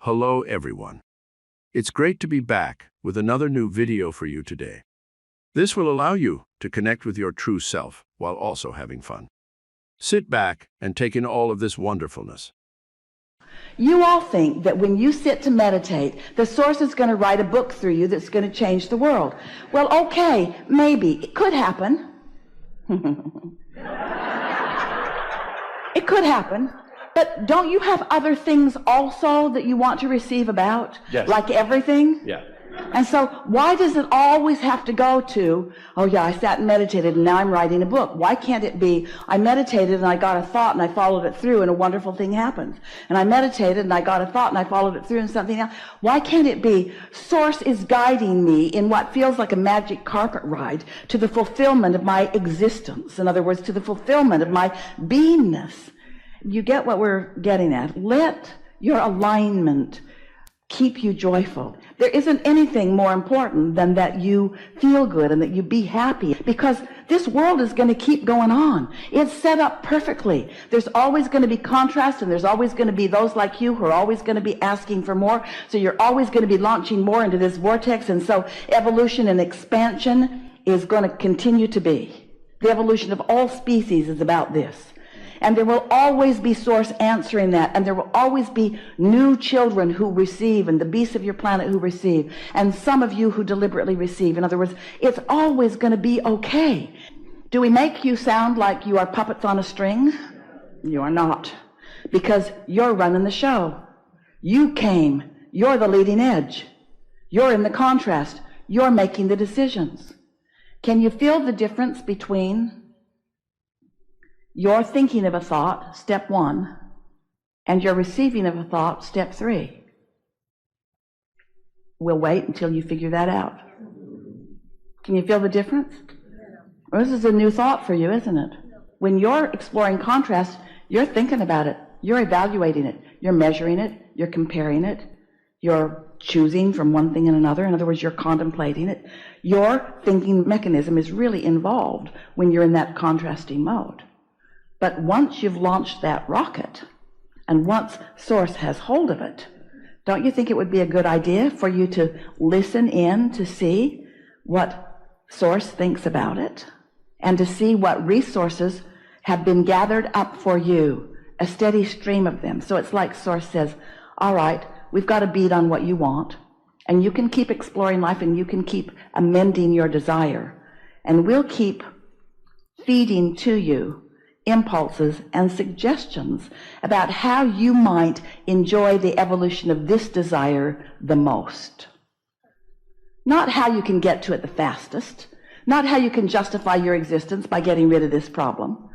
Hello everyone. It's great to be back with another new video for you today. This will allow you to connect with your true self while also having fun. Sit back and take in all of this wonderfulness. You all think that when you sit to meditate, the source is going to write a book through you that's going to change the world. Well, okay, maybe. It could happen. It could happen. But don't you have other things also that you want to receive about? Yes. Like everything? Yeah. And so why does it always have to go to, oh yeah, I sat and meditated and now I'm writing a book? Why can't it be, I meditated and I got a thought and I followed it through and a wonderful thing happens? And I meditated and I got a thought and I followed it through and something else. Why can't it be, Source is guiding me in what feels like a magic carpet ride to the fulfillment of my existence? In other words, to the fulfillment of my beingness. You get what we're getting at. Let your alignment keep you joyful. There isn't anything more important than that you feel good and that you be happy, because this world is going to keep going on. It's set up perfectly. There's always going to be contrast, and there's always going to be those like you who are always going to be asking for more. So you're always going to be launching more into this vortex, and so evolution and expansion is going to continue to be. The evolution of all species is about this. And there will always be Source answering that. And there will always be new children who receive, and the beasts of your planet who receive, and some of you who deliberately receive. In other words, it's always going to be okay. Do we make you sound like you are puppets on a string? You are not. Because you're running the show. You came. You're the leading edge. You're in the contrast. You're making the decisions. Can you feel the difference between your thinking of a thought, step 1, and your receiving of a thought, step 3? We'll wait until you figure that out. Can you feel the difference? Well, this is a new thought for you, isn't it? When you're exploring contrast, you're thinking about it. You're evaluating it. You're measuring it. You're comparing it. You're choosing from one thing and another. In other words, you're contemplating it. Your thinking mechanism is really involved when you're in that contrasting mode. But once you've launched that rocket, and once Source has hold of it, don't you think it would be a good idea for you to listen in to see what Source thinks about it, and to see what resources have been gathered up for you, a steady stream of them? So it's like Source says, all right, we've got a beat on what you want, and you can keep exploring life, and you can keep amending your desire, and we'll keep feeding to you impulses and suggestions about how you might enjoy the evolution of this desire the most. Not how you can get to it the fastest, not how you can justify your existence by getting rid of this problem,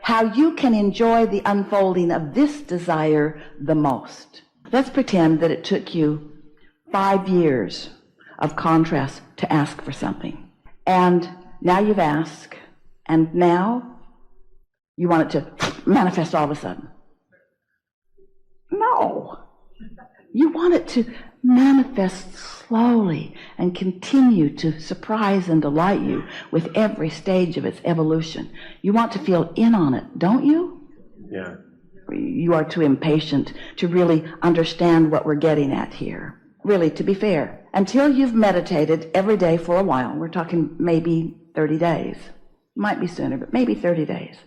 how you can enjoy the unfolding of this desire the most. Let's pretend that it took you 5 years of contrast to ask for something. And now you've asked, and now you want it to manifest all of a sudden. No. You want it to manifest slowly and continue to surprise and delight you with every stage of its evolution. You want to feel in on it, don't you? Yeah. You are too impatient to really understand what we're getting at here. Really, to be fair, until you've meditated every day for a while, we're talking maybe 30 days, might be sooner, but maybe 30 days,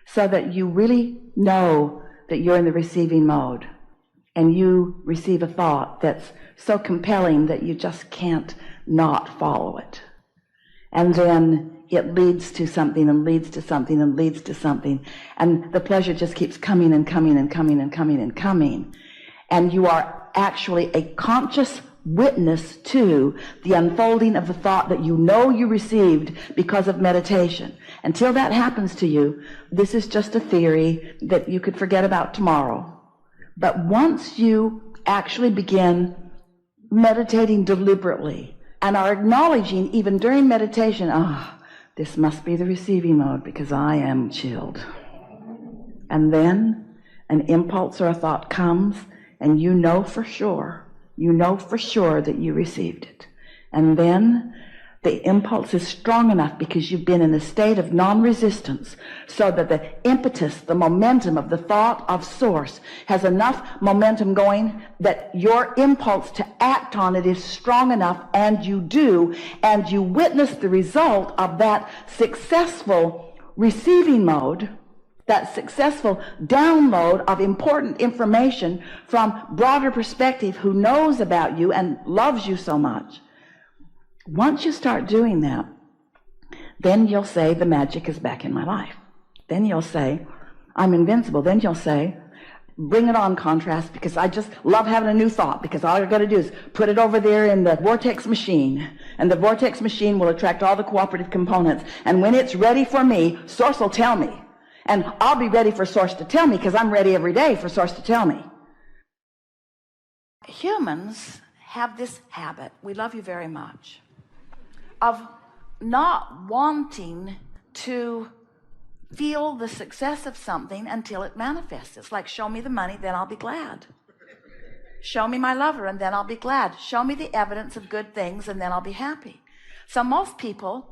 so that you really know that you're in the receiving mode, and you receive a thought that's so compelling that you just can't not follow it. And then it leads to something and leads to something and leads to something, and the pleasure just keeps coming and coming and coming and coming and coming. And you are actually a conscious witness to the unfolding of the thought that you know you received because of meditation. Until that happens to you, this is just a theory that you could forget about tomorrow. But once you actually begin meditating deliberately and are acknowledging even during meditation, this must be the receiving mode because I am chilled. And then an impulse or a thought comes, and you know for sure that you received it. And then The impulse is strong enough because you've been in a state of non-resistance, so that the impetus, the momentum of the thought of source has enough momentum going that your impulse to act on it is strong enough, and you do, and you witness the result of that successful receiving mode, that successful download of important information from broader perspective, who knows about you and loves you so much. Once you start doing that, then you'll say, the magic is back in my life. Then you'll say, I'm invincible. Then you'll say, bring it on, contrast, because I just love having a new thought, because all I've got to do is put it over there in the vortex machine, and the vortex machine will attract all the cooperative components. And when it's ready for me, Source will tell me. And I'll be ready for Source to tell me, because I'm ready every day for Source to tell me. Humans have this habit, we love you very much, of not wanting to feel the success of something until it manifests. It's like, show me the money, then I'll be glad. Show me my lover, and then I'll be glad. Show me the evidence of good things, and then I'll be happy. So most people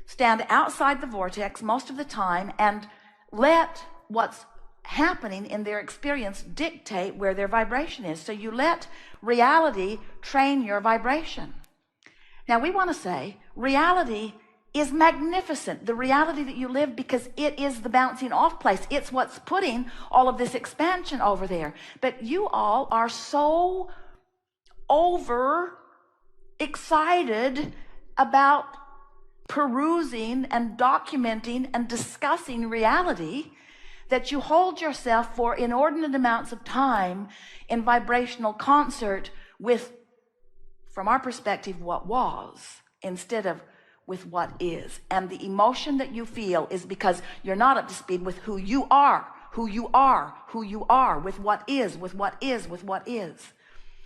stand outside the vortex most of the time and let what's happening in their experience dictate where their vibration is. So you let reality train your vibration. Now we want to say reality is magnificent, the reality that you live, because it is the bouncing off place. It's what's putting all of this expansion over there. But you all are so over excited about perusing and documenting and discussing reality that you hold yourself for inordinate amounts of time in vibrational concert with, from our perspective, what was, instead of with what is. And the emotion that you feel is because you're not up to speed with who you are, who you are, who you are, with what is, with what is, with what is.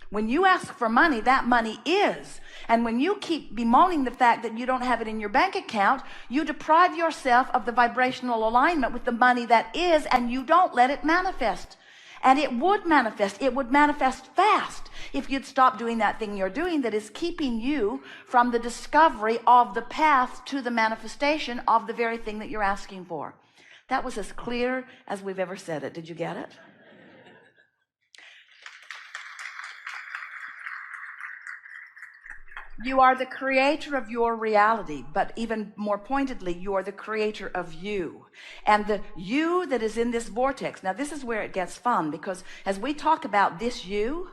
When you ask for money, that money is. And when you keep bemoaning the fact that you don't have it in your bank account, you deprive yourself of the vibrational alignment with the money that is, and you don't let it manifest. And it would manifest. It would manifest fast if you'd stop doing that thing you're doing that is keeping you from the discovery of the path to the manifestation of the very thing that you're asking for. That was as clear as we've ever said it. Did you get it? You are the creator of your reality, but even more pointedly, you are the creator of you. And the you that is in this vortex. Now, this is where it gets fun, because as we talk about this you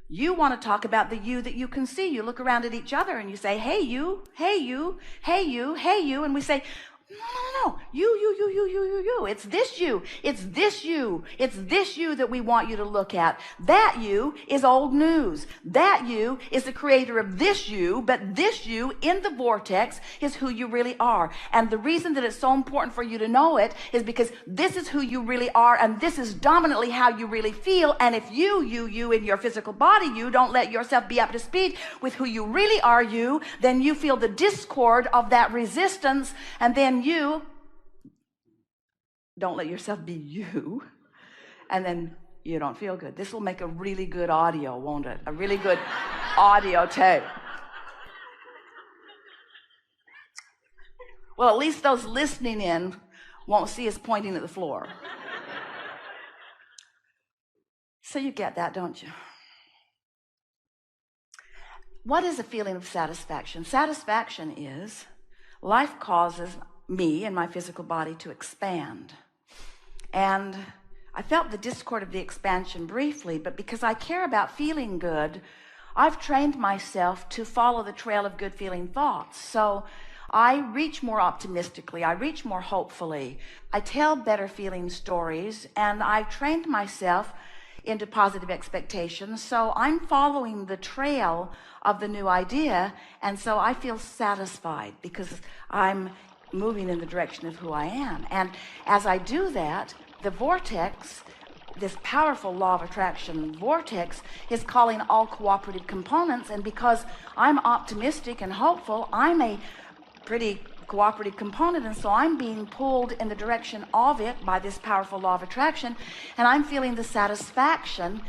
want to talk about the you that you can see. You look around at each other and you say, hey, you, hey, you, hey, you, hey, you. And we say, no. You. It's this you. It's this you. It's this you that we want you to look at. That you is old news. That you is the creator of this you, but this you in the vortex is who you really are. And the reason that it's so important for you to know it is because this is who you really are, and this is dominantly how you really feel. And if you in your physical body, you don't let yourself be up to speed with who you really are, then you feel the discord of that resistance, and then you don't let yourself be you, and then you don't feel good. This will make a really good audio, won't it? A really good audio tape. Well, at least those listening in won't see us pointing at the floor. So you get that, don't you? What is a feeling of satisfaction? Satisfaction is life causes me and my physical body to expand. And I felt the discord of the expansion briefly, but because I care about feeling good, I've trained myself to follow the trail of good feeling thoughts. So I reach more optimistically, I reach more hopefully, I tell better feeling stories, and I've trained myself into positive expectations. So I'm following the trail of the new idea, and so I feel satisfied because I'm moving in the direction of who I am. And as I do that, the vortex, this powerful law of attraction vortex, is calling all cooperative components. And because I'm optimistic and hopeful, I'm a pretty cooperative component, and so I'm being pulled in the direction of it by this powerful law of attraction, and I'm feeling the satisfaction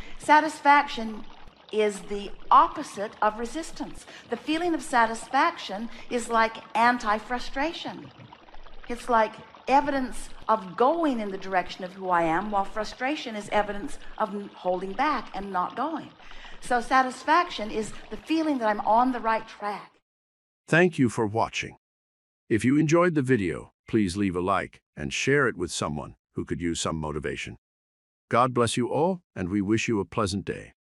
is the opposite of resistance. The feeling of satisfaction is like anti-frustration. It's like evidence of going in the direction of who I am, while frustration is evidence of holding back and not going. So satisfaction is the feeling that I'm on the right track. Thank you for watching. If you enjoyed the video, please leave a like and share it with someone who could use some motivation. God bless you all, and we wish you a pleasant day.